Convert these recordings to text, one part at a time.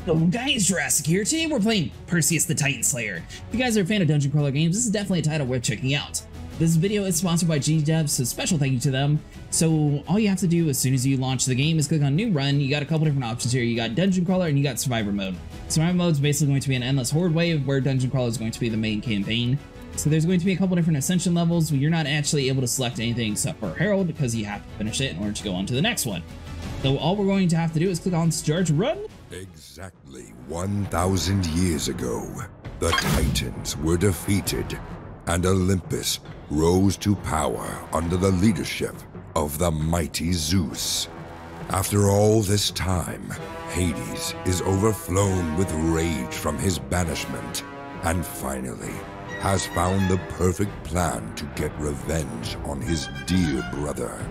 Hello guys, Jurassic here. Today we're playing Perseus the Titan Slayer. If you guys are a fan of dungeon crawler games, this is definitely a title worth checking out. This video is sponsored by GDevs, so special thank you to them. So all you have to do as soon as you launch the game is click on New Run. You got a couple different options here. You got Dungeon Crawler and you got Survivor Mode. Survivor Mode is basically going to be an endless horde wave where Dungeon Crawler is going to be the main campaign. So there's going to be a couple different ascension levels where you're not actually able to select anything except for Herald because you have to finish it in order to go on to the next one. So all we're going to have to do is click on Start Run. Exactly 1,000 years ago, the Titans were defeated, and Olympus rose to power under the leadership of the mighty Zeus. After all this time, Hades is overflown with rage from his banishment, and finally has found the perfect plan to get revenge on his dear brother.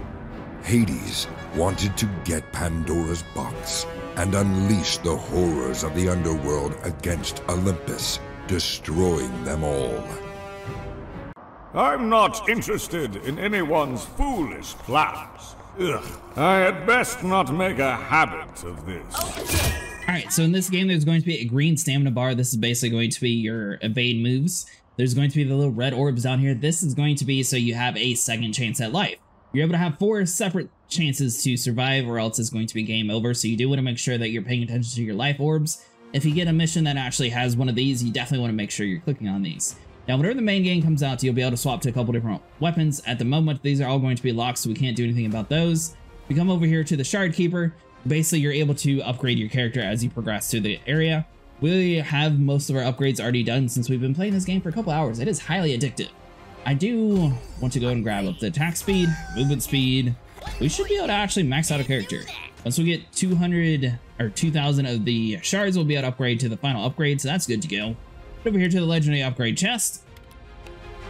Hades wanted to get Pandora's box and unleash the horrors of the underworld against Olympus, destroying them all. I'm not interested in anyone's foolish plans. Ugh, I had best not make a habit of this. Alright, so in this game there's going to be a green stamina bar. This is basically going to be your evade moves. There's going to be the little red orbs down here. This is going to be so you have a second chance at life. You're able to have 4 separate chances to survive or else it's going to be game over. So you do want to make sure that you're paying attention to your life orbs. If you get a mission that actually has one of these, you definitely want to make sure you're clicking on these. Now, whenever the main game comes out, you'll be able to swap to a couple different weapons. At the moment, these are all going to be locked, so we can't do anything about those. We come over here to the Shard Keeper. Basically, you're able to upgrade your character as you progress through the area. We have most of our upgrades already done since we've been playing this game for a couple hours. It is highly addictive. I do want to go and grab up the attack speed, movement speed. We should be able to actually max out a character. Once we get 200 or 2,000 of the shards, we'll be able to upgrade to the final upgrade, so that's good to go. Over here to the legendary upgrade chest.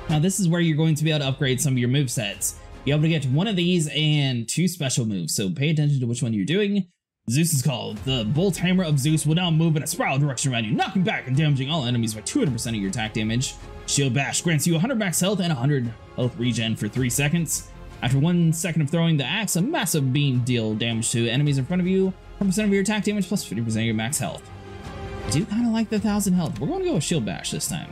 Now this is where you're going to be able to upgrade some of your movesets. You're able to get 1 of these and 2 special moves, so pay attention to which one you're doing. Zeus is called. The Bolt Hammer of Zeus will now move in a spiral direction around you, knocking back and damaging all enemies by 200% of your attack damage. Shield Bash grants you 100 max health and 100 health regen for 3 seconds. After 1 second of throwing the axe, a massive beam deal damage to enemies in front of you, 100% of your attack damage plus 50% of your max health. I do kind of like the 1,000 health. We're going to go with Shield Bash this time.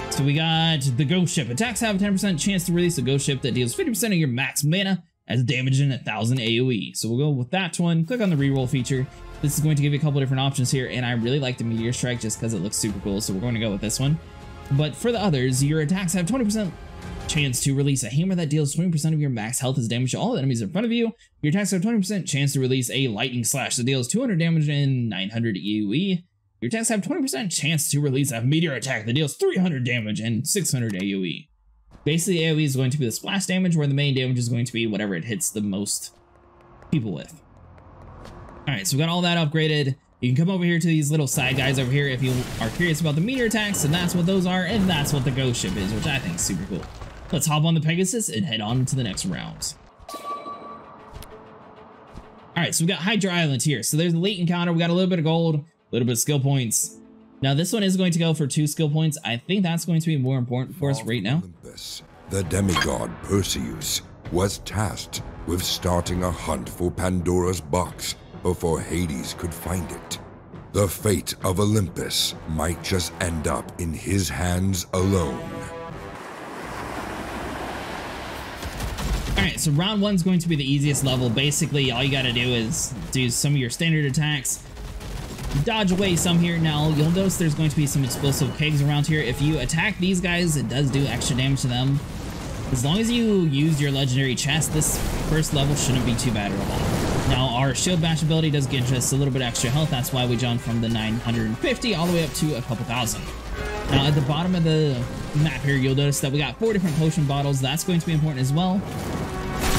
So we got the Ghost Ship. Attacks have a 10% chance to release a Ghost Ship that deals 50% of your max mana as damage in 1,000 AoE. So we'll go with that one. Click on the reroll feature. This is going to give you a couple different options here, and I really like the Meteor Strike just because it looks super cool, so we're going to go with this one. But for the others, your attacks have 20% chance to release a hammer that deals 20% of your max health as damage to all enemies in front of you. Your attacks have 20% chance to release a lightning slash that deals 200 damage and 900 AoE. Your attacks have 20% chance to release a meteor attack that deals 300 damage and 600 AoE. Basically, AoE is going to be the splash damage, where the main damage is going to be whatever it hits the most people with. Alright, so we got all that upgraded. You can come over here to these little side guys over here if you are curious about the meteor attacks, and that's what those are, and that's what the Ghost Ship is, which I think is super cool. Let's hop on the Pegasus and head on to the next round. Alright, so we got Hydra Island here. So there's the late encounter. We got a little bit of gold, a little bit of skill points. Now this one is going to go for 2 skill points. I think that's going to be more important for us right now. Olympus, the demigod Perseus was tasked with starting a hunt for Pandora's box before Hades could find it. The fate of Olympus might just end up in his hands alone. Alright, so round 1 is going to be the easiest level. Basically, all you gotta do is do some of your standard attacks, dodge away some here. Now, you'll notice there's going to be some explosive kegs around here. If you attack these guys, it does do extra damage to them. As long as you use your legendary chest, this first level shouldn't be too bad at all. Now, our Shield Bash ability does give us a little bit extra health. That's why we jumped from the 950 all the way up to a couple thousand. Now, at the bottom of the map here, you'll notice that we got 4 different potion bottles. That's going to be important as well.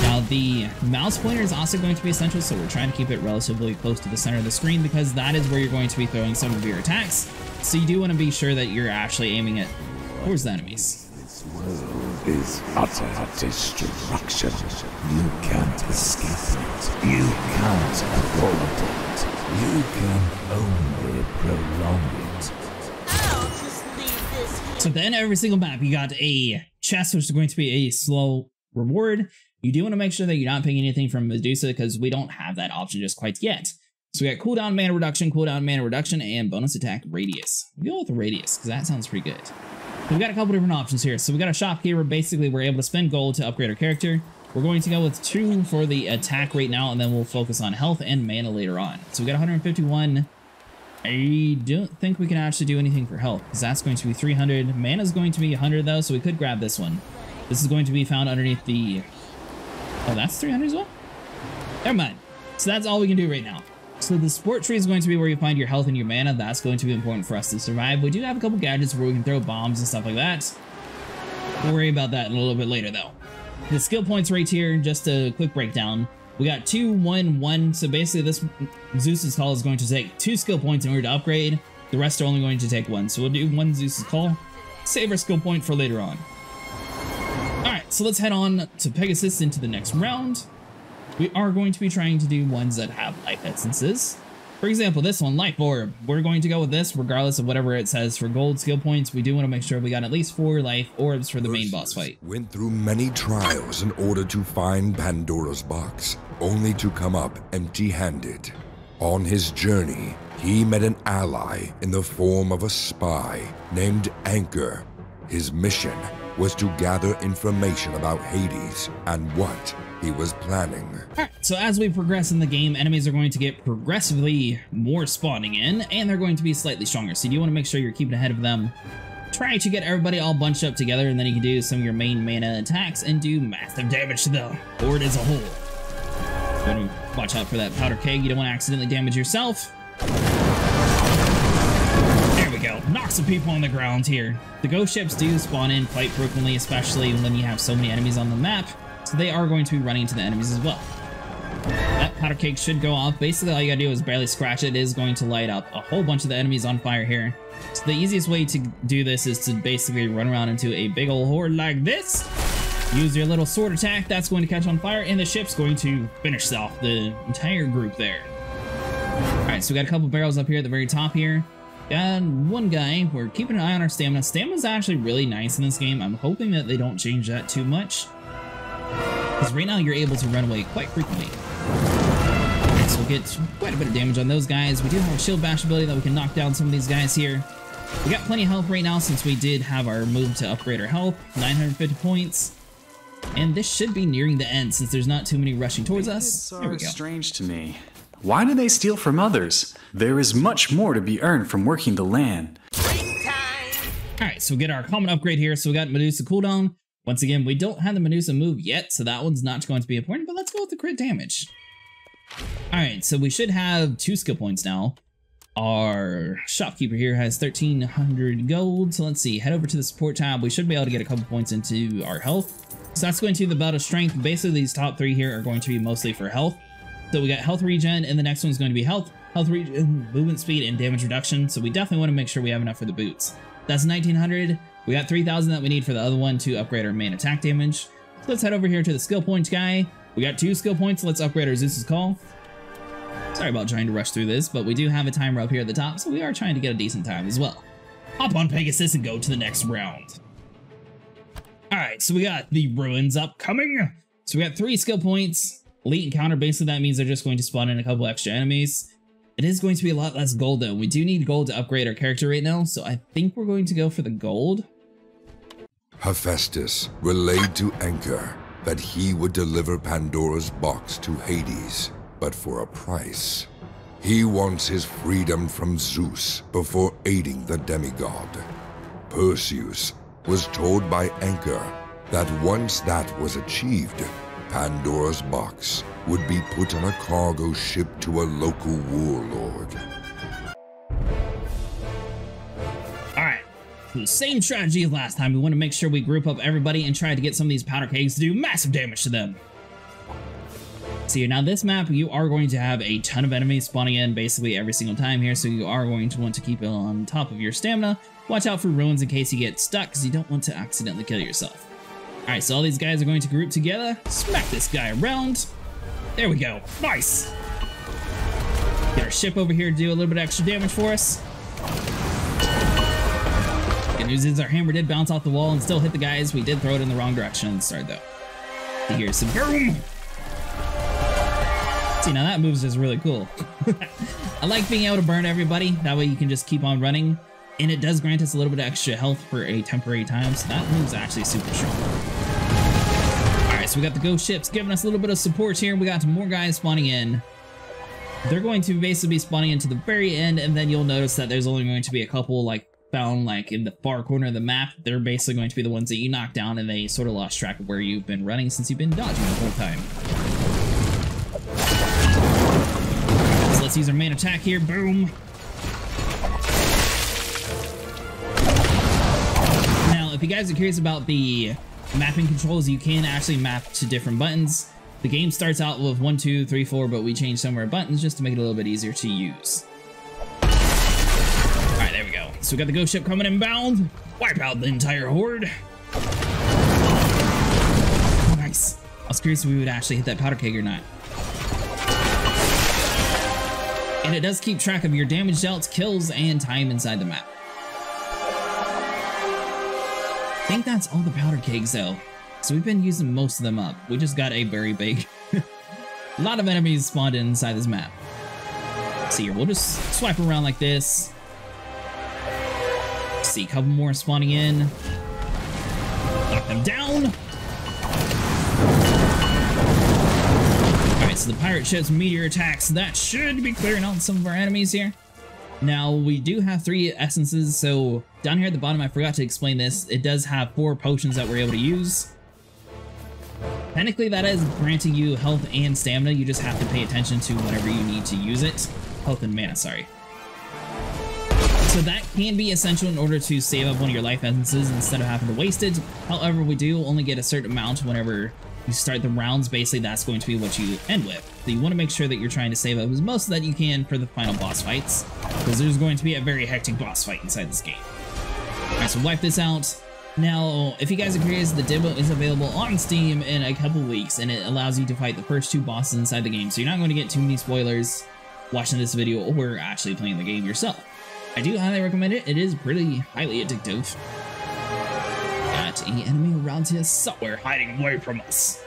Now, the mouse pointer is also going to be essential, so we're trying to keep it relatively close to the center of the screen because that is where you're going to be throwing some of your attacks. So you do want to be sure that you're actually aiming it towards the enemies. This world is utter destruction. You can't escape it. You can't avoid it. You can only prolong it. I'll just leave this here. So at the end of every single map, you got a chest, which is going to be a slow reward. You do want to make sure that you're not picking anything from Medusa because we don't have that option just quite yet. So we got cooldown mana reduction, and bonus attack radius. We'll go with the radius, because that sounds pretty good. We've got a couple different options here. So we got a shop here where basically we're able to spend gold to upgrade our character. We're going to go with 2 for the attack right now, and then we'll focus on health and mana later on. So we got 151. I don't think we can actually do anything for health, because that's going to be 300. Mana is going to be 100 though, so we could grab this one. This is going to be found underneath the... Oh, that's 300 as well? Never mind. So that's all we can do right now. So the support tree is going to be where you find your health and your mana. That's going to be important for us to survive. We do have a couple gadgets where we can throw bombs and stuff like that. We'll worry about that in a little bit later though. The skill points right here, just a quick breakdown. We got 2, 1, 1. So basically this Zeus's Call is going to take 2 skill points in order to upgrade. The rest are only going to take 1. So we'll do 1 Zeus's Call. Save our skill point for later on. Alright, so let's head on to Pegasus into the next round. We are going to be trying to do ones that have life essences. For example, this one, Life Orb. We're going to go with this regardless of whatever it says for gold skill points. We do want to make sure we got at least 4 life orbs for the main boss fight. Went through many trials in order to find Pandora's box, only to come up empty-handed. On his journey, he met an ally in the form of a spy named Anchor. His mission was to gather information about Hades and what he was planning. Alright, so as we progress in the game, enemies are going to get progressively more spawning in, and they're going to be slightly stronger. So you want to make sure you're keeping ahead of them. Try to get everybody all bunched up together, and then you can do some of your main mana attacks and do massive damage to the horde as a whole. Gotta watch out for that powder keg. You don't want to accidentally damage yourself. There we go. Knock some people on the ground here. The ghost ships do spawn in quite frequently, especially when you have so many enemies on the map. So they are going to be running into the enemies as well. That powder cake should go off. Basically, all you gotta do is barely scratch it. It is going to light up a whole bunch of the enemies on fire here. So the easiest way to do this is to basically run around into a big old horde like this. Use your little sword attack. That's going to catch on fire, and the ship's going to finish off the entire group there. Alright, so we got a couple barrels up here at the very top here. Got one guy. We're keeping an eye on our stamina. Stamina's actually really nice in this game. I'm hoping that they don't change that too much, because right now you're able to run away quite frequently. So we'll get quite a bit of damage on those guys. We do have a shield bash ability that we can knock down some of these guys here. We got plenty of health right now since we did have our move to upgrade our health. 950 points. And this should be nearing the end since there's not too many rushing towards us. There we go. Strange to me. Why do they steal from others? There is much more to be earned from working the land. Alright, so we get our common upgrade here. So we got Medusa cooldown. Once again, we don't have the Medusa move yet, so that one's not going to be important, but let's go with the crit damage. Alright, so we should have 2 skill points now. Our shopkeeper here has 1,300 gold, so let's see, head over to the support tab. We should be able to get a couple points into our health. So that's going to the bout of strength. Basically, these top 3 here are going to be mostly for health. So we got health regen, and the next one's going to be health regen, movement speed, and damage reduction. So we definitely want to make sure we have enough for the boots. That's 1,900. We got 3,000 that we need for the other one to upgrade our main attack damage. So let's head over here to the skill points guy. We got 2 skill points. Let's upgrade our Zeus's Call. Sorry about trying to rush through this, but we do have a timer up here at the top, so we are trying to get a decent time as well. Hop on Pegasus and go to the next round. Alright, so we got the ruins upcoming. So we got 3 skill points. Elite encounter, basically that means they're just going to spawn in a couple extra enemies. It is going to be a lot less gold though. We do need gold to upgrade our character right now, so I think we're going to go for the gold. Hephaestus relayed to Anchor that he would deliver Pandora's box to Hades, but for a price. He wants his freedom from Zeus before aiding the demigod. Perseus was told by Anchor that once that was achieved, Pandora's box would be put on a cargo ship to a local warlord. Alright, the same strategy as last time. We want to make sure we group up everybody and try to get some of these powder kegs to do massive damage to them. See, now this map, you are going to have a ton of enemies spawning in basically every single time here, so you are going to want to keep it on top of your stamina. Watch out for ruins in case you get stuck, because you don't want to accidentally kill yourself. Alright, so all these guys are going to group together. Smack this guy around. There we go. Nice. Get our ship over here to do a little bit of extra damage for us. Good news is our hammer did bounce off the wall and still hit the guys. We did throw it in the wrong direction at the start, though. Here's some boom. See, now that move's just really cool. I like being able to burn everybody. That way you can just keep on running. And it does grant us a little bit of extra health for a temporary time. So that move's actually super strong. Alright, so we got the ghost ships giving us a little bit of support here. We got more guys spawning in. They're going to basically be spawning into the very end. And then you'll notice that there's only going to be a couple like found like in the far corner of the map. They're basically going to be the ones that you knock down, and they sort of lost track of where you've been running since you've been dodging the whole time. So let's use our main attack here. Boom. Now, if you guys are curious about the mapping controls, you can actually map to different buttons. The game starts out with 1, 2, 3, 4, but we changed some of our buttons just to make it a little bit easier to use. Alright, there we go. So we got the ghost ship coming inbound. Wipe out the entire horde. Nice. I was curious if we would actually hit that powder keg or not. And it does keep track of your damage dealt, kills, and time inside the map. I think that's all the powder kegs though. So we've been using most of them up. We just got a very big... a lot of enemies spawned inside this map. Let's see here, we'll just swipe around like this. Let's see, a couple more spawning in. Knock them down. Alright, so the pirate ship's meteor attacks. That should be clearing out some of our enemies here. Now, we do have 3 essences, so down here at the bottom, I forgot to explain this. It does have 4 potions that we're able to use. Technically, that is granting you health and stamina. You just have to pay attention to whenever you need to use it. Health and mana, sorry. So that can be essential in order to save up one of your life essences instead of having to waste it. However, we do only get a certain amount whenever you start the rounds. Basically, that's going to be what you end with. So you want to make sure that you're trying to save up as most that you can for the final boss fights, because there's going to be a very hectic boss fight inside this game. Alright, so wipe this out. Now, if you guys are curious, the demo is available on Steam in a couple weeks, and it allows you to fight the first 2 bosses inside the game, so you're not going to get too many spoilers watching this video or actually playing the game yourself. I do highly recommend it. It is pretty highly addictive. Got an enemy around here somewhere hiding away from us.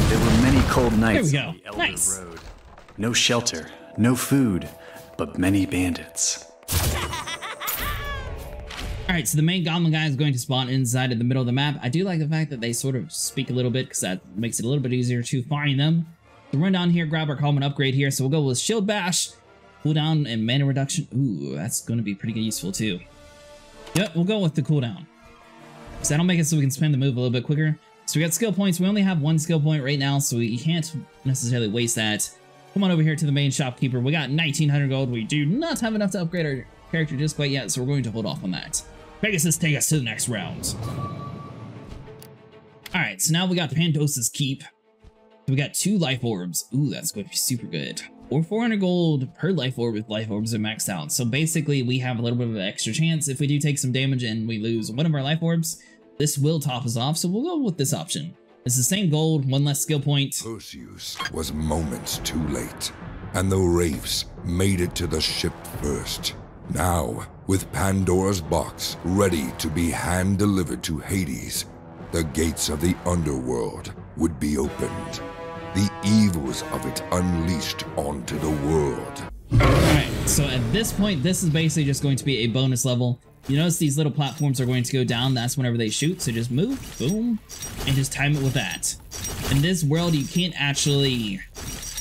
There were many cold nights Here we go. on the Elder Nice. Road. No shelter, no food, but many bandits. Alright, so the main goblin guy is going to spawn inside of the middle of the map. I do like the fact that they sort of speak a little bit, because that makes it a little bit easier to find them. So run down here, grab our common upgrade here. So we'll go with Shield Bash, cooldown, and mana reduction. Ooh, that's going to be pretty useful too. Yep, we'll go with the cooldown, so that'll make it so we can spend the move a little bit quicker. So we got skill points. We only have 1 skill point right now, so we can't necessarily waste that. Come on over here to the main shopkeeper. We got 1900 gold. We do not have enough to upgrade our character just quite yet, so we're going to hold off on that. Pegasus, take us to the next round. Alright, so now we got Pandos's Keep. We got 2 life orbs. Ooh, that's going to be super good. Or 400 gold per life orb if life orbs are maxed out. So basically, we have a little bit of an extra chance. If we do take some damage and we lose one of our life orbs, this will top us off, so we'll go with this option. It's the same gold, 1 less skill point. Perseus was moments too late, and the Wraiths made it to the ship first. Now, with Pandora's box ready to be hand-delivered to Hades, the gates of the underworld would be opened. The evils of it unleashed onto the world. Alright, so at this point, this is basically just going to be a bonus level. You notice these little platforms are going to go down. That's whenever they shoot, so just move, boom, and just time it with that. In this world, you can't actually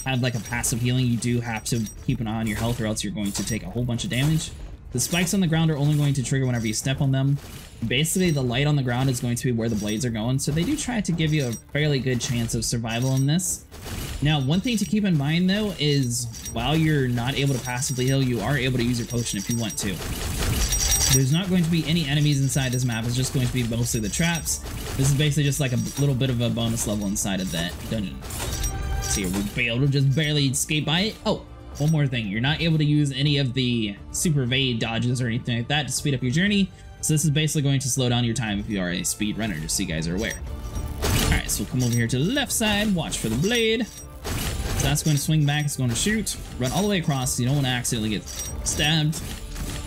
have like a passive healing. You do have to keep an eye on your health, or else you're going to take a whole bunch of damage. The spikes on the ground are only going to trigger whenever you step on them. Basically, the light on the ground is going to be where the blades are going, so they do try to give you a fairly good chance of survival in this. Now, one thing to keep in mind, though, is while you're not able to passively heal, you are able to use your potion if you want to. There's not going to be any enemies inside this map. It's just going to be mostly the traps. This is basically just like a little bit of a bonus level inside of that dungeon. So here, we'll be able to just barely escape by it. Oh, one more thing. You're not able to use any of the super evade dodges or anything like that to speed up your journey. So this is basically going to slow down your time if you are a speed runner, just so you guys are aware. Alright, so we'll come over here to the left side, watch for the blade. So that's going to swing back, it's going to shoot. Run all the way across so you don't want to accidentally get stabbed.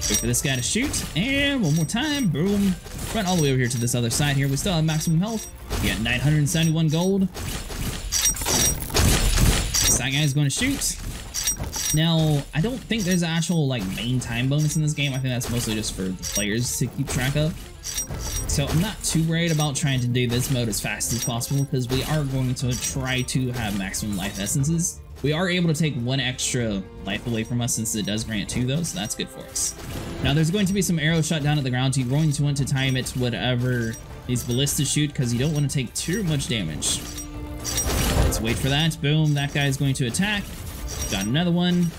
Wait for this guy to shoot, and one more time, boom. Run all the way over here to this other side here. We still have maximum health. We got 971 gold. That guy's going to shoot. Now, I don't think there's an actual like main time bonus in this game. I think that's mostly just for the players to keep track of. So I'm not too worried about trying to do this mode as fast as possible because we are going to try to have maximum life essences. We are able to take 1 extra life away from us since it does grant 2 though, so that's good for us. Now there's going to be some arrows shot down at the ground. You're going to want to time it to whatever these ballistas shoot because you don't want to take too much damage. Let's wait for that. Boom, that guy's going to attack. Got another one.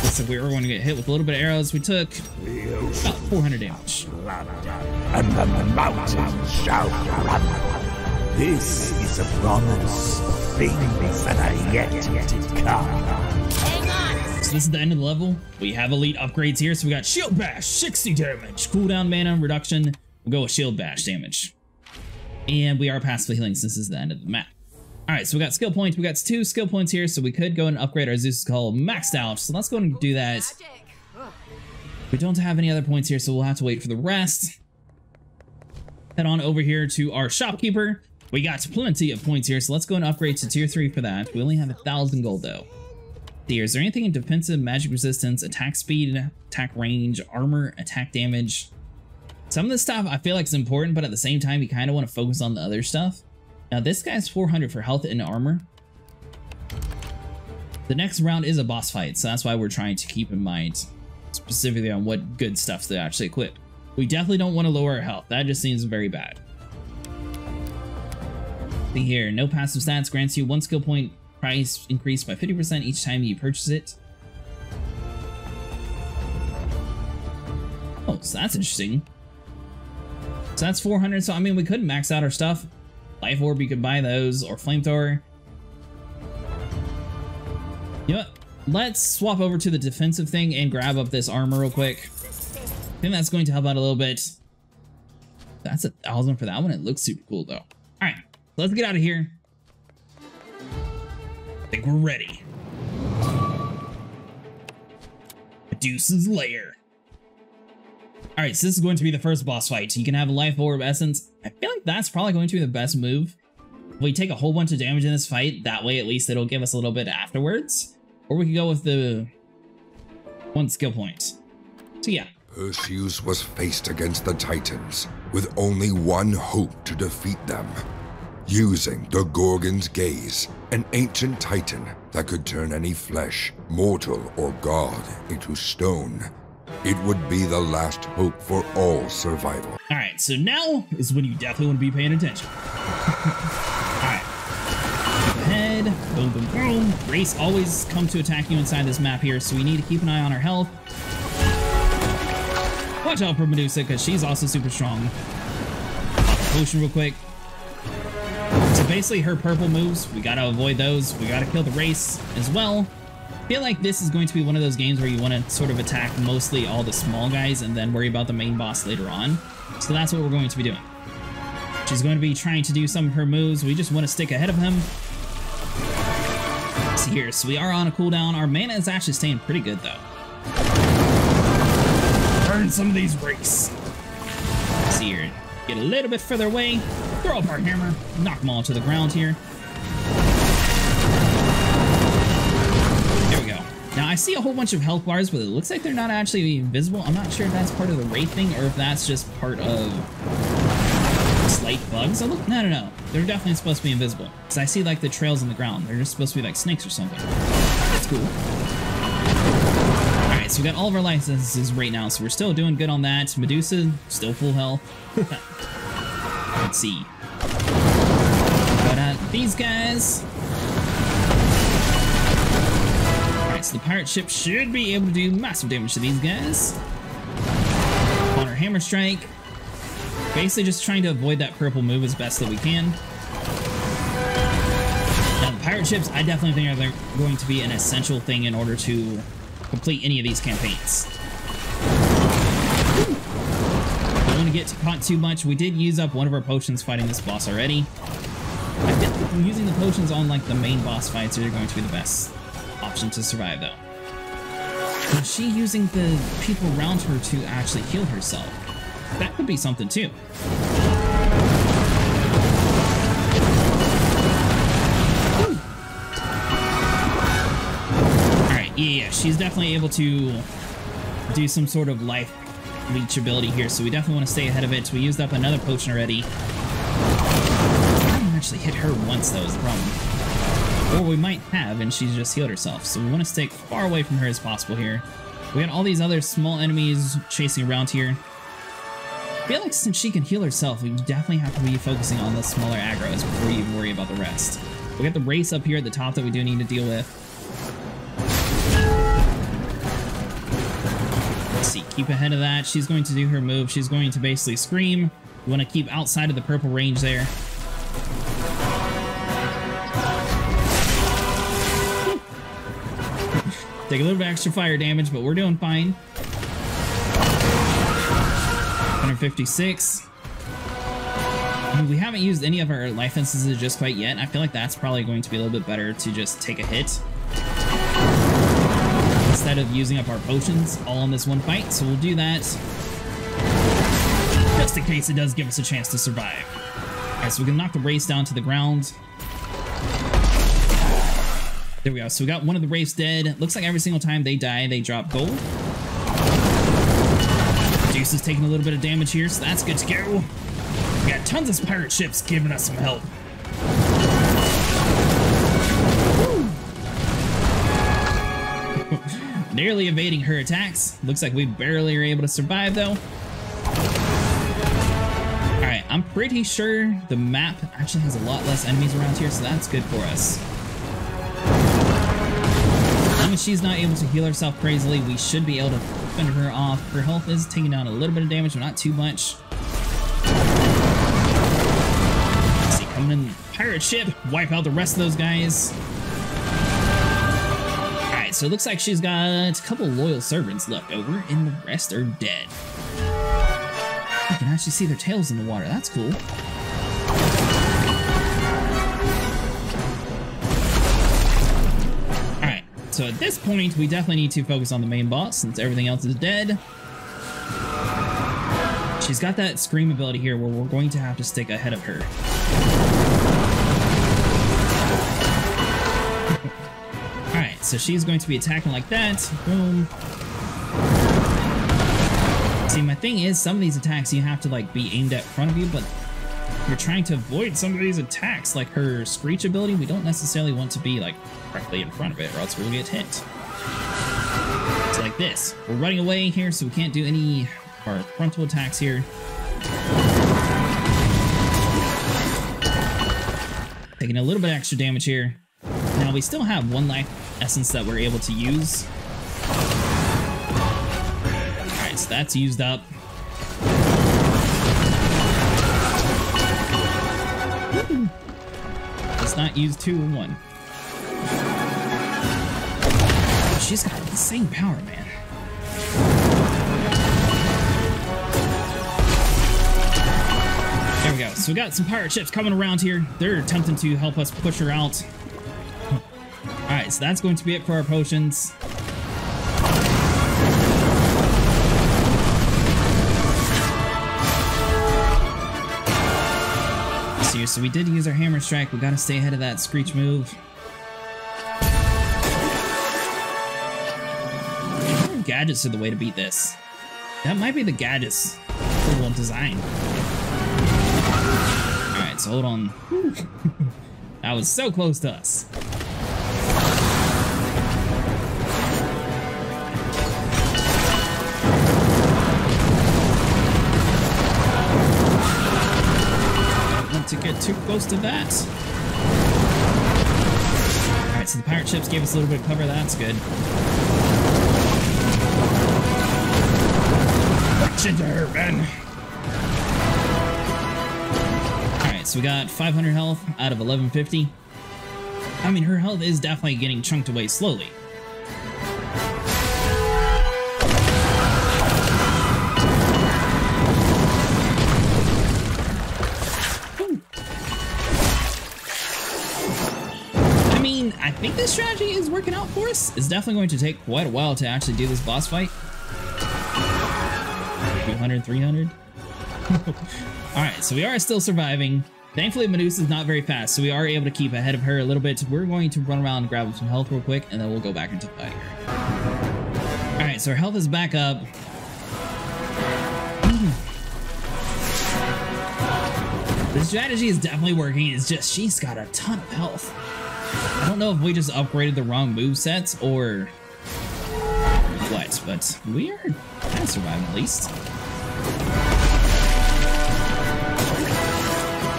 Looks like we were going to get hit with a little bit of arrows. We took about 400 damage. And the mountains shall run. This is a promise of things that are yet to come. Hang on. So this is the end of the level. We have elite upgrades here. So we got Shield Bash, 60 damage. Cooldown mana reduction. We'll go with Shield Bash damage. And we are passively healing since this is the end of the map. Alright, so we got skill points. We got 2 skill points here, so we could go and upgrade our Zeus' Call maxed out. So let's go and do that. We don't have any other points here, so we'll have to wait for the rest. Head on over here to our shopkeeper. We got plenty of points here, so let's go and upgrade to tier 3 for that. We only have 1,000 gold though. Here, is there anything in defensive, magic resistance, attack speed, attack range, armor, attack damage? Some of this stuff I feel like is important, but at the same time, you kind of want to focus on the other stuff. Now this guy's 400 for health and armor. The next round is a boss fight, so that's why we're trying to keep in mind specifically on what good stuff to actually equip. We definitely don't want to lower our health. That just seems very bad. See here, no passive stats grants you 1 skill point price increase by 50% each time you purchase it. Oh, so that's interesting. So that's 400, so I mean we could max out our stuff. Life Orb, you could buy those, or Flamethrower. You know what? Let's swap over to the defensive thing and grab up this armor real quick. I think that's going to help out a little bit. That's 1,000 for that one. It looks super cool though. Alright, let's get out of here. I think we're ready. Medusa's Lair. Alright, so this is going to be the first boss fight. You can have a Life Orb Essence. I feel like that's probably going to be the best move. If we take a whole bunch of damage in this fight, that way at least it'll give us a little bit afterwards. Or we could go with the 1 skill point. So yeah. Perseus was faced against the Titans with only one hope to defeat them. Using the Gorgon's Gaze, an ancient titan that could turn any flesh, mortal or god, into stone. It would be the last hope for all survival. Alright, so now is when you definitely want to be paying attention. Alright. Ahead. Boom, boom, boom. Race always come to attack you inside this map here, so we need to keep an eye on our health. Watch out for Medusa, because she's also super strong. Pop a potion real quick. So basically her purple moves, we gotta avoid those. We gotta kill the race as well. I feel like this is going to be one of those games where you want to sort of attack mostly all the small guys and then worry about the main boss later on. So that's what we're going to be doing. She's going to be trying to do some of her moves. We just want to stick ahead of him. See here, so we are on a cooldown. Our mana is actually staying pretty good though. Burn some of these race. See here, get a little bit further away. Throw up our hammer, knock them all to the ground here. Now, I see a whole bunch of health bars, but it looks like they're not actually invisible. I'm not sure if that's part of the raid thing or if that's just part of slight bugs. No. They're definitely supposed to be invisible. Because I see, like, the trails in the ground. They're just supposed to be like snakes or something. That's cool. Alright, so we got all of our licenses right now, so we're still doing good on that. Medusa, still full health. Let's see. Got these guys. So the pirate ship should be able to do massive damage to these guys. On our hammer strike. Basically just trying to avoid that purple move as best that we can. Now the pirate ships, I definitely think are going to be an essential thing in order to complete any of these campaigns. Don't want to get caught too much. We did use up one of our potions fighting this boss already. I feel like using the potions on like the main boss fights are going to be the best option to survive though. Is she using the people around her to actually heal herself? That could be something too. Alright, yeah, she's definitely able to do some sort of life leech ability here, so we definitely want to stay ahead of it. We used up another potion already. I didn't actually hit her once, though, is the problem. Or we might have, and she's just healed herself, so we want to stay far away from her as possible here. We got all these other small enemies chasing around here. I feel like since she can heal herself, we definitely have to be focusing on the smaller aggros before you even worry about the rest. We got the race up here at the top that we do need to deal with. Let's see, keep ahead of that. She's going to do her move. She's going to basically scream. We want to keep outside of the purple range there. Take a little bit extra fire damage, but we're doing fine. 156. I mean, we haven't used any of our life instances just quite yet. I feel like that's probably going to be a little bit better to just take a hit instead of using up our potions all in this one fight. So we'll do that just in case it does give us a chance to survive. All right, so we can knock the race down to the ground. There we go. So we got one of the Wraiths dead. Looks like every single time they die, they drop gold. Deuce is taking a little bit of damage here, so that's good to go. We got tons of pirate ships giving us some help. Nearly evading her attacks. Looks like we barely are able to survive, though. Alright, I'm pretty sure the map actually has a lot less enemies around here, so that's good for us. She's not able to heal herself crazily, we should be able to fend her off. Her health is taking down a little bit of damage, but not too much. Let's see, coming in, pirate ship, wipe out the rest of those guys. Alright, so it looks like she's got a couple loyal servants left over, and the rest are dead. You can actually see their tails in the water, that's cool. So at this point, we definitely need to focus on the main boss since everything else is dead. She's got that scream ability here where we're going to have to stick ahead of her. Alright, so she's going to be attacking like that. Boom. See, my thing is, some of these attacks you have to like be aimed at front of you, but you're trying to avoid some of these attacks, like her screech ability. We don't necessarily want to be like directly in front of it, or else we'll get hit. It's like this. We're running away here, so we can't do any of our frontal attacks here. Taking a little bit of extra damage here. Now we still have one life essence that we're able to use. Alright, so that's used up. Let's not use 2 in 1. She's got insane power, man. There we go. So we got some pirate ships coming around here. They're attempting to help us push her out. Alright, so that's going to be it for our potions. So we did use our hammer strike. We gotta stay ahead of that screech move. Gadgets are the way to beat this. That might be the gadgets cool design. Alright, so hold on. That was so close to us. To get too close to that. Alright, so the pirate ships gave us a little bit of cover, that's good. Watch into her, man! Alright, so we got 500 health out of 1150. I mean, her health is definitely getting chunked away slowly. I think this strategy is working out for us. It's definitely going to take quite a while to actually do this boss fight. 200, 300. Alright, so we are still surviving. Thankfully, Medusa's not very fast, so we are able to keep ahead of her a little bit. We're going to run around and grab some health real quick, and then we'll go back into fighting her. Alright, so our health is back up. The strategy is definitely working. It's just she's got a ton of health. I don't know if we just upgraded the wrong movesets or what, but we are kind of surviving at least.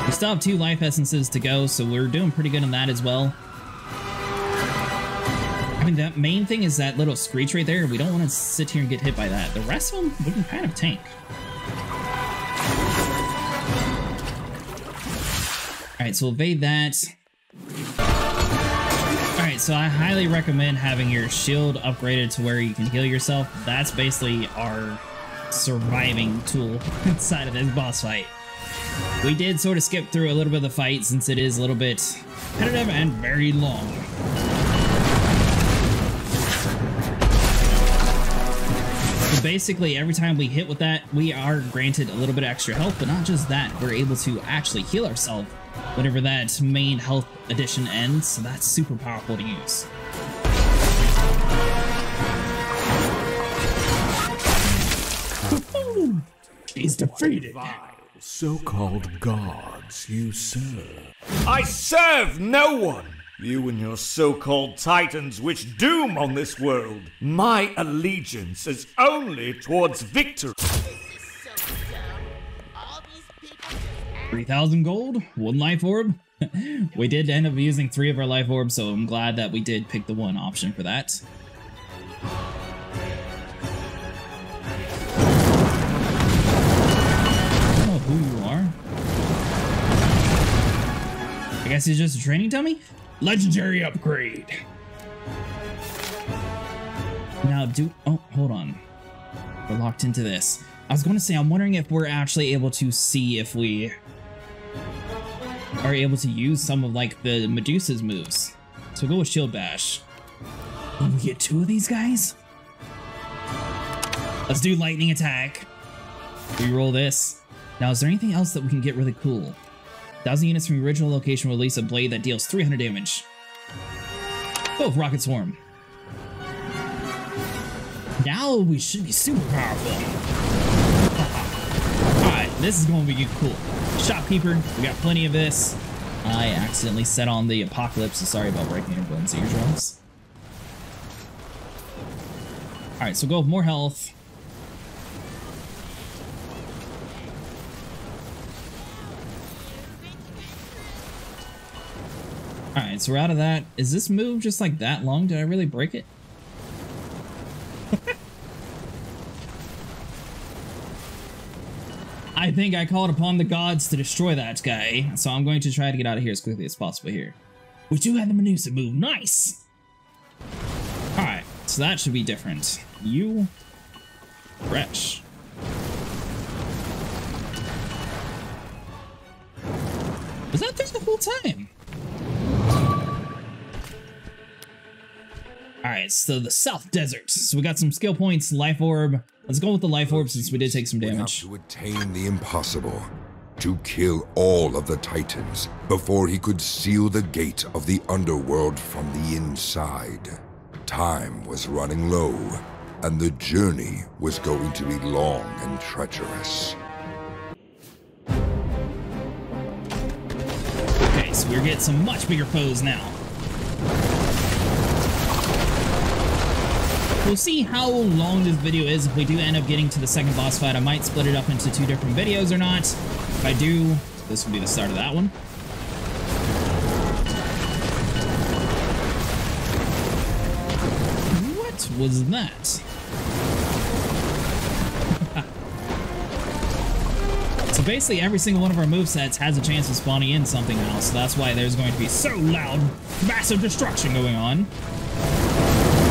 We still have 2 life essences to go, so we're doing pretty good on that as well. I mean, the main thing is that little screech right there. We don't want to sit here and get hit by that. The rest of them, we can kind of tank. Alright, so evade that. Alright, so I highly recommend having your shield upgraded to where you can heal yourself. That's basically our surviving tool inside of this boss fight. We did sort of skip through a little bit of the fight since it is a little bit repetitive and very long. So basically, every time we hit with that, we are granted a little bit of extra health, but not just that, we're able to actually heal ourselves whenever that main health addition ends, so that's super powerful to use. He's defeated. So-called gods you serve. I serve no one! You and your so-called titans wish doom on this world. My allegiance is only towards victory. 3,000 gold, 1 life orb. We did end up using 3 of our life orbs, so I'm glad that we did pick the 1 option for that. I don't know who you are. I guess he's just a training dummy? Legendary upgrade. Now oh, hold on. We're locked into this. I was going to say, I'm wondering if we're actually able to see if we are able to use some of like the Medusa's moves. So we'll go with Shield Bash. Will we get 2 of these guys? Let's do Lightning Attack. Reroll this. Now, is there anything else that we can get really cool? 1,000 units from the original location will release a blade that deals 300 damage. Go with Rocket Swarm. Now we should be super powerful. Alright, this is going to be cool. Shopkeeper, we got plenty of this. I accidentally set on the Apocalypse, so sorry about breaking everyone's eardrums. Alright, so go with more health. Alright, so we're out of that. Is this move just like that long? Did I really break it? I think I called upon the gods to destroy that guy, so I'm going to try to get out of here as quickly as possible here. We do have the Medusa move. Nice! Alright, so that should be different. You... Fresh. Was that there the whole time? Alright, so the South Desert. So we got some skill points, Life Orb. Let's go with the Life Orb since we did take some damage. We have to attain the impossible. To kill all of the Titans before he could seal the gate of the underworld from the inside. Time was running low, and the journey was going to be long and treacherous. Okay, so we're getting some much bigger foes now. We'll see how long this video is. If we do end up getting to the second boss fight, I might split it up into 2 different videos or not. If I do, this will be the start of that one. What was that? So basically every single one of our movesets has a chance of spawning in something now, so that's why there's going to be so loud, massive destruction going on.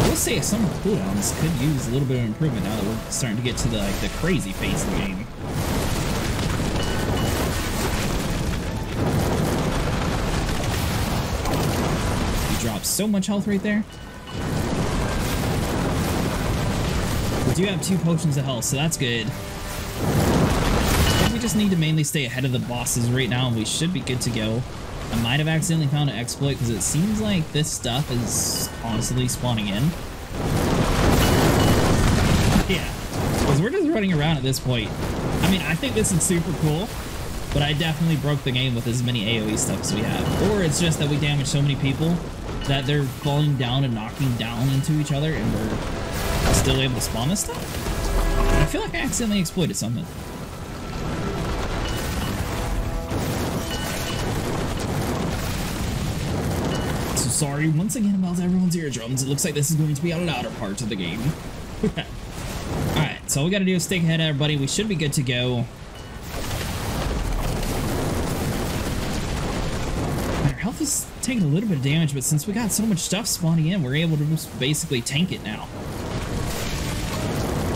We'll say some of the cooldowns could use a little bit of improvement now that we're starting to get to the crazy phase of the game. You dropped so much health right there. We do have 2 potions of health, so that's good. we just need to mainly stay ahead of the bosses right now, and we should be good to go. I might have accidentally found an exploit because it seems like this stuff is constantly spawning in. Yeah, because we're just running around at this point. I mean, I think this is super cool, but I definitely broke the game with as many AoE stuff as we have. Or it's just that we damage so many people that they're falling down and knocking down into each other, and we're still able to spawn this stuff. I feel like I accidentally exploited something. So sorry once again about everyone's eardrums. It looks like this is going to be a louder part of the game. Alright, so all we gotta do is stay ahead of everybody. We should be good to go. Our health is taking a little bit of damage, but since we got so much stuff spawning in, we're able to just basically tank it now.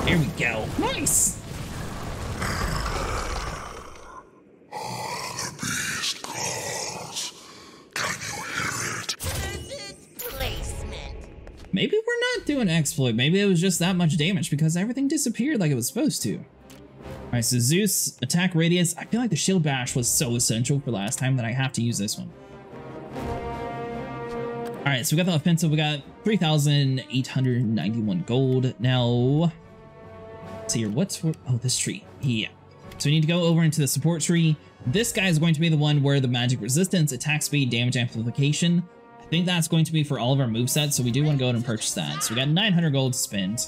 There we go. Nice! The beast calls. Can you hear it? Placement. Maybe we're not doing exploit. Maybe it was just that much damage because everything disappeared like it was supposed to. Alright, so Zeus, attack radius. I feel like the shield bash was so essential for last time that I have to use this one. Alright, so we got the offensive. We got 3,891 gold. Now, let's see here. What's for? Oh, this tree. Yeah. So we need to go over into the support tree. This guy is going to be the one where the magic resistance, attack speed, damage amplification. I think that's going to be for all of our movesets, so we do want to go ahead and purchase that. So we got 900 gold to spend.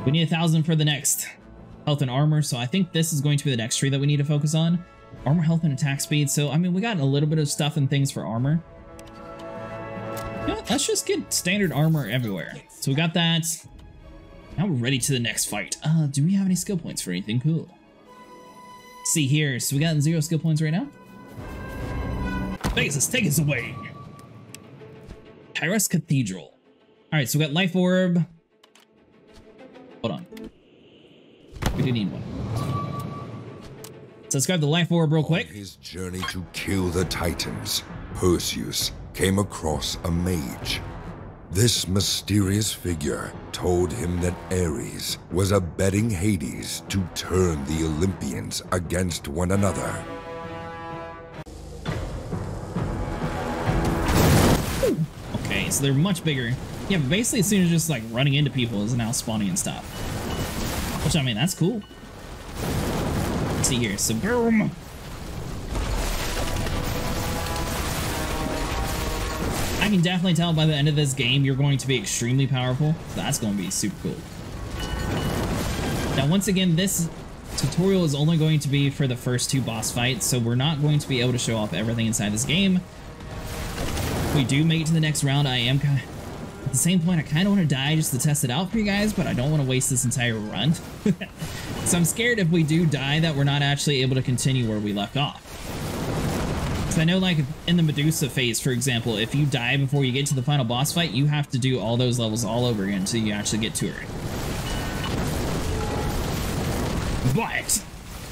We need 1,000 for the next health and armor, so I think this is going to be the next tree that we need to focus on. Armor, health, and attack speed. So, I mean, we got a little bit of stuff and things for armor. You know what? Let's just get standard armor everywhere. So we got that. Now we're ready to the next fight. Do we have any skill points for anything cool? Let's see here. So we got 0 skill points right now. Perseus, take us away. Kairos Cathedral. All right, so we got Life Orb. Hold on. We do need one. So let's grab the Life Orb real quick. On his journey to kill the Titans, Perseus came across a mage. This mysterious figure told him that Ares was abetting Hades to turn the Olympians against one another. Okay, so they're much bigger. Yeah, but basically as soon as just like running into people is now spawning and stuff. Which, I mean, that's cool. Let's see here, so boom. I can definitely tell by the end of this game you're going to be extremely powerful. So that's going to be super cool. Now, once again, this tutorial is only going to be for the first 2 boss fights, so we're not going to be able to show off everything inside this game. If we do make it to the next round, I am kind of... At the same point, I kind of want to die just to test it out for you guys, but I don't want to waste this entire run. So I'm scared if we do die that we're not actually able to continue where we left off. I know, like, in the Medusa phase, for example, if you die before you get to the final boss fight, you have to do all those levels all over again until you actually get to her. But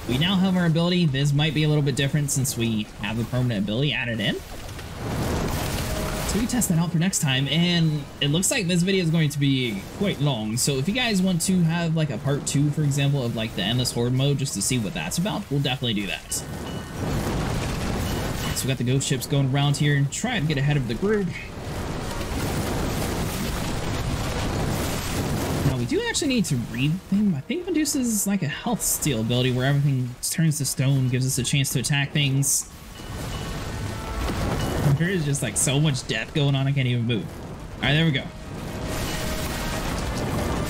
we now have our ability. This might be a little bit different since we have the permanent ability added in. So we test that out for next time, and it looks like this video is going to be quite long. So if you guys want to have, like, a part 2, for example, of, like, the Endless Horde mode, just to see what that's about, we'll definitely do that. So we got the ghost ships going around here and try to get ahead of the group. Now we do actually need to read things. I think Medusa's is like a health steal ability where everything turns to stone, gives us a chance to attack things. There is just like so much death going on I can't even move. Alright, there we go.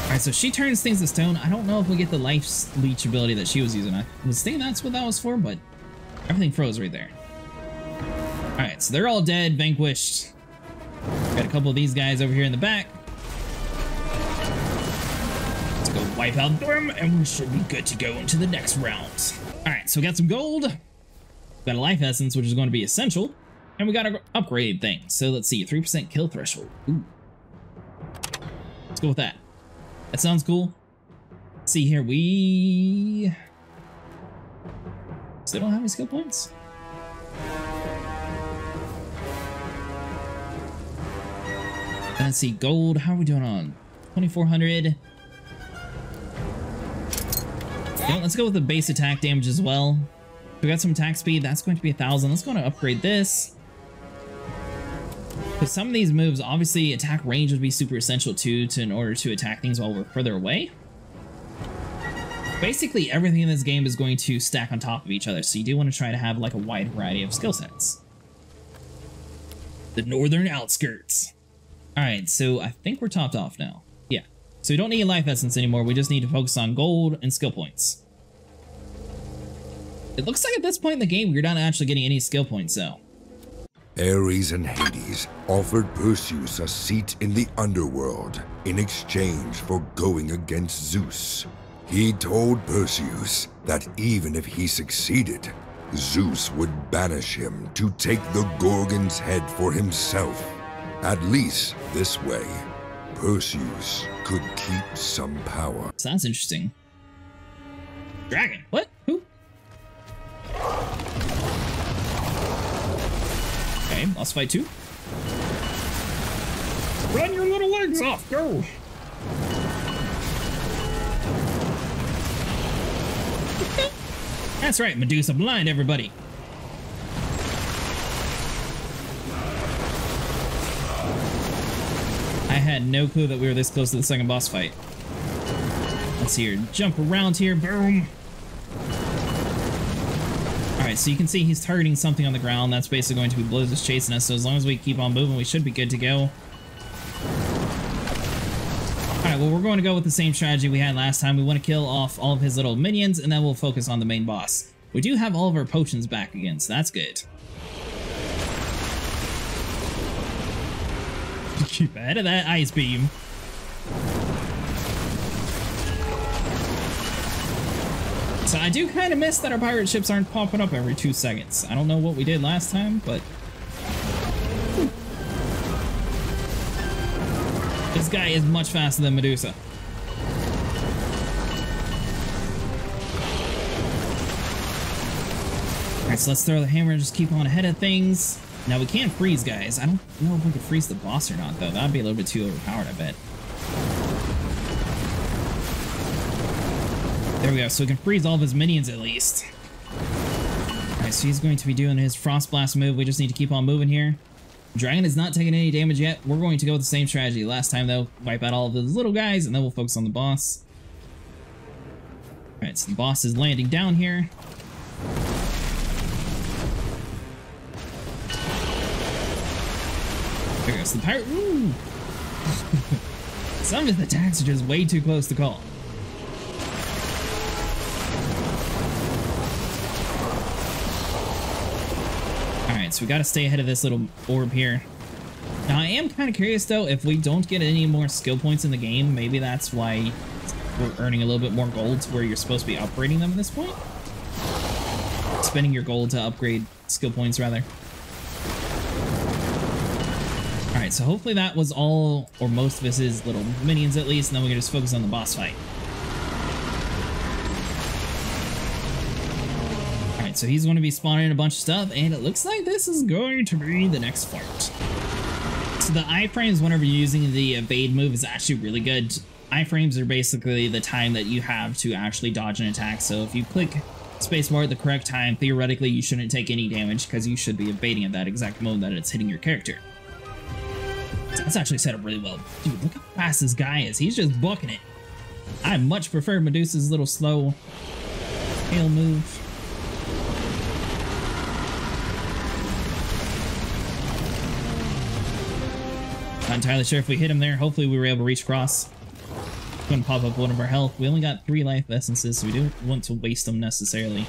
Alright, so she turns things to stone. I don't know if we get the life leech ability that she was using. I was thinking that's what that was for, but everything froze right there. Alright, so they're all dead, vanquished. Got a couple of these guys over here in the back. Let's go wipe out them, and we should be good to go into the next round. Alright, so we got some gold. Got a life essence, which is going to be essential. And we got to upgrade things. So let's see, 3% kill threshold. Ooh. Let's go with that. That sounds cool. Let's see here, we still don't have any skill points. And let's see, gold, how are we doing on 2,400? You know, let's go with the base attack damage as well. We got some attack speed. That's going to be 1,000. Let's go and upgrade this. Because some of these moves, obviously, attack range would be super essential too, in order to attack things while we're further away. Basically, everything in this game is going to stack on top of each other, so you do want to try to have like a wide variety of skill sets. The northern outskirts. Alright, so I think we're topped off now. Yeah. So we don't need life essence anymore, we just need to focus on gold and skill points. It looks like at this point in the game, we're not actually getting any skill points, though. Ares and Hades offered Perseus a seat in the underworld in exchange for going against Zeus. He told Perseus that even if he succeeded, Zeus would banish him to take the Gorgon's head for himself. At least this way, Perseus could keep some power. Sounds interesting. Dragon? What? Who? Okay, boss fight 2. Run your little legs off, go! That's right, Medusa blind everybody. I had no clue that we were this close to the second boss fight. Let's see here, jump around here, boom! Alright, so you can see he's targeting something on the ground. That's basically going to be blows that's chasing us, so as long as we keep on moving, we should be good to go. Alright, well, we're going to go with the same strategy we had last time. We want to kill off all of his little minions, and then we'll focus on the main boss. We do have all of our potions back again, so that's good. Keep ahead of that ice beam. So I do kind of miss that our pirate ships aren't popping up every 2 seconds. I don't know what we did last time, but... This guy is much faster than Medusa. Alright, so let's throw the hammer and just keep on ahead of things. Now we can't freeze guys. I don't know if we can freeze the boss or not though. That'd be a little bit too overpowered, I bet. There we go, so we can freeze all of his minions at least. Alright, so he's going to be doing his Frost Blast move. We just need to keep on moving here. Dragon is not taking any damage yet. We're going to go with the same strategy last time though. Wipe out all of those little guys and then we'll focus on the boss. Alright, so the boss is landing down here. There goes the pirate. Woo! Some of his attacks are just way too close to call. Alright, so we gotta stay ahead of this little orb here. Now I am kind of curious though, if we don't get any more skill points in the game, maybe that's why we're earning a little bit more gold to where you're supposed to be upgrading them at this point. Spending your gold to upgrade skill points rather. Alright, so hopefully that was all, or most of his little minions at least, and then we can just focus on the boss fight. Alright, so he's going to be spawning a bunch of stuff, and it looks like this is going to be the next fight. So the iframes, whenever you're using the evade move, is actually really good. Iframes are basically the time that you have to actually dodge an attack, so if you click spacebar at the correct time, theoretically you shouldn't take any damage because you should be evading at that exact moment that it's hitting your character. That's actually set up really well. Dude, look how fast this guy is. He's just booking it. I much prefer Medusa's little slow hail move. Not entirely sure if we hit him there. Hopefully we were able to reach across. Gonna pop up one of our health. We only got 3 life essences, so we don't want to waste them necessarily.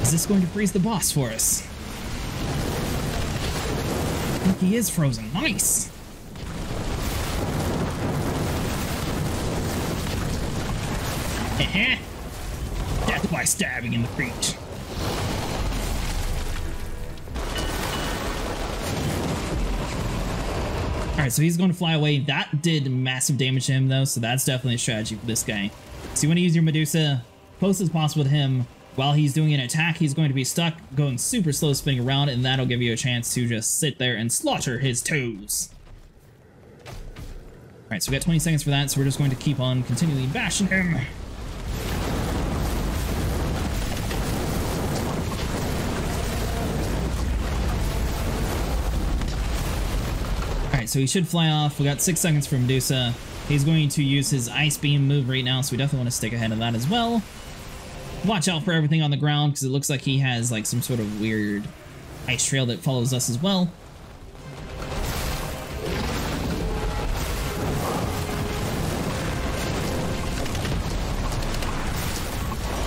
Is this going to freeze the boss for us? I think he is frozen. Nice! Death by stabbing in the feet. Alright, so he's going to fly away. That did massive damage to him, though, so that's definitely a strategy for this guy. So you want to use your Medusa close as possible to him. While he's doing an attack, he's going to be stuck, going super slow, spinning around, and that'll give you a chance to just sit there and slaughter his toes. Alright, so we got 20 seconds for that, so we're just going to keep on continually bashing him. Alright, so he should fly off. We got 6 seconds for Medusa. He's going to use his Ice Beam move right now, so we definitely want to stick ahead of that as well. Watch out for everything on the ground, because it looks like he has like some sort of weird ice trail that follows us as well.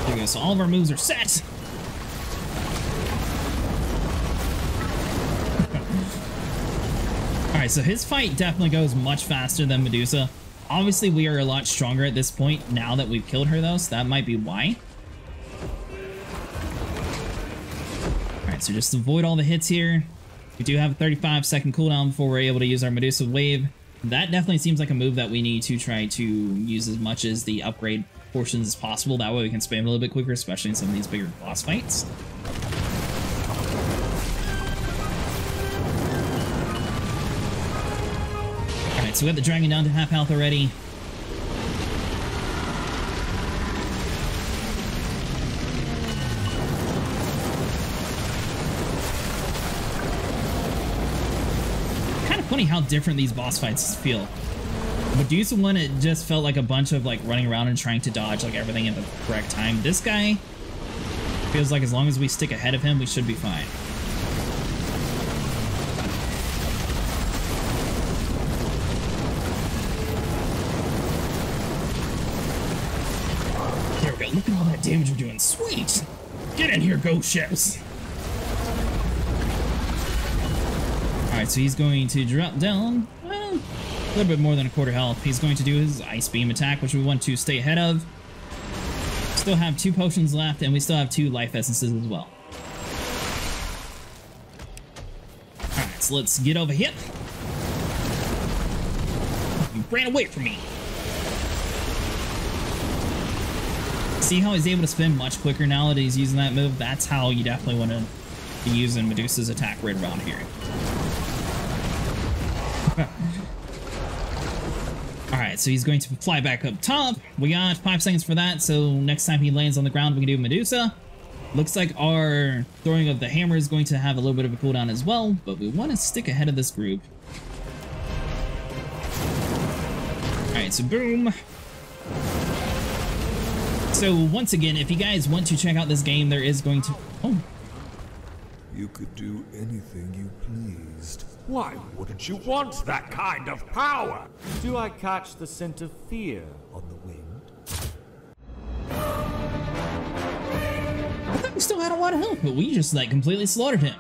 There we go, so all of our moves are set. Alright, so his fight definitely goes much faster than Medusa. Obviously, we are a lot stronger at this point now that we've killed her, though, so that might be why. Alright, so just avoid all the hits here. We do have a 35-second cooldown before we're able to use our Medusa Wave. That definitely seems like a move that we need to try to use as much as the upgrade portions as possible. That way we can spam a little bit quicker, especially in some of these bigger boss fights. Alright, so we got the dragon down to half health already. Kind of funny how different these boss fights feel. Medusa one, it just felt like a bunch of like running around and trying to dodge like everything at the correct time. This guy feels like as long as we stick ahead of him, we should be fine. There we go. Look at all that damage we're doing. Sweet. Get in here, ghost ships. Alright, so he's going to drop down. Well, a little bit more than a quarter health. He's going to do his Ice Beam attack, which we want to stay ahead of. Still have 2 potions left, and we still have 2 life essences as well. Alright, so let's get over here. You ran away from me. See how he's able to spin much quicker now that he's using that move? That's how you definitely want to be using Medusa's attack right around here. Alright, so he's going to fly back up top. We got 5 seconds for that, so next time he lands on the ground, we can do Medusa. Looks like our throwing of the hammer is going to have a little bit of a cooldown as well, but we want to stick ahead of this group. Alright, so boom. So once again, if you guys want to check out this game, there is going to... Oh. You could do anything you pleased. Why wouldn't you want that kind of power? Do I catch the scent of fear on the wind? I thought we still had a lot of health, but we just like completely slaughtered him.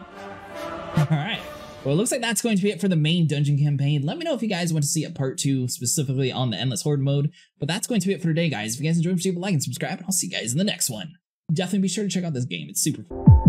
Alright. Well, it looks like that's going to be it for the main dungeon campaign. Let me know if you guys want to see a part 2 specifically on the Endless Horde mode. But that's going to be it for today, guys. If you guys enjoyed, please leave a like and subscribe, and I'll see you guys in the next one. Definitely be sure to check out this game. It's super fun.